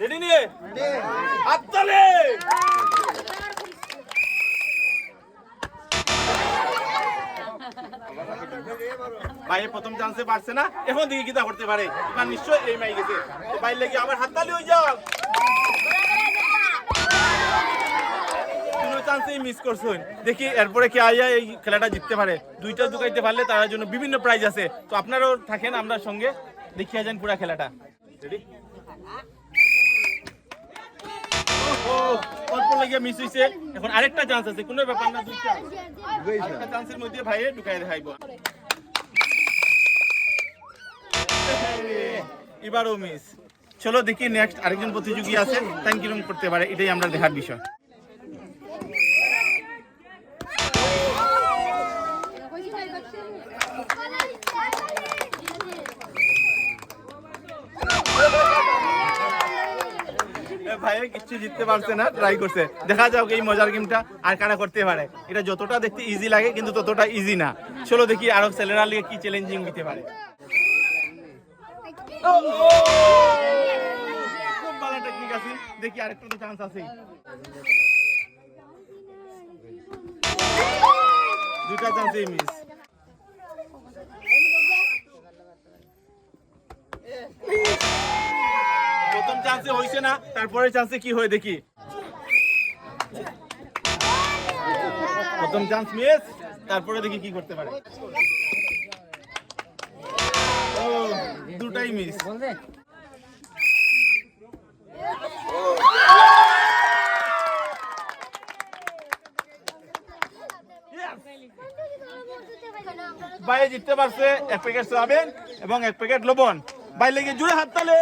Ready নিয়ে হাততালি। ভাই প্রথম চান্সে পারছে না, এখন দিকে কিতা করতে পারে, এবার নিশ্চয় এই মাই গেছে, ভাই লেগে আবার হাততালি হয়ে যাও। চান্সেই মিস করছেন, দেখি এরপরে কে আইয়া এই খেলাটা জিততে পারে। দুইটা ঢুকাইতে পারলে তার জন্য বিভিন্ন প্রাইজ আছে, তো আপনারাও থাকেন আমরা সঙ্গে, দেখিয়া যান পুরা খেলাটা। রেডি? অল্প লাগিয়া মিস হইছে, এখন আরেকটা চান্স আছে, কোনো ব্যাপার না, দুইটা আরেকটা চান্সের মধ্যে ভাইয়ে ঢুকাই দেখাইব। এবারও মিস। চলো দেখি নেক্সট আরেকজন প্রতিযোগী আছে, তাই কিরকম করতে পারে, এটাই আমরা দেখার বিষয়। ভাইয়া কিছু জিততে পারছে না, ট্রাই করছে, দেখা যাক এই মজার গেমটা আর কারা করতে পারে। এটা যতটা দেখতে ইজি লাগে কিন্তু ততটা ইজি না। চলো দেখি আরো ছেলেরা লিগে কি চ্যালেঞ্জিং দিতে পারে। খুব ভালো টেকনিক আছে, দেখি আরেকটা তো চান্স আছে। দুটা চান্সই মিস। প্রথম চান্সে হইছে না, তারপরে চান্সে কি হয় দেখি। প্রথম চান্স মিস, তারপরে দেখি কি করতে পারে। ও দুটাই মিস। ভাই জিততে পারছে এক প্যাকেট সোয়াবিন এবং এক প্যাকেট লবণ। ভাই লেগে জুড়ে হাততালি।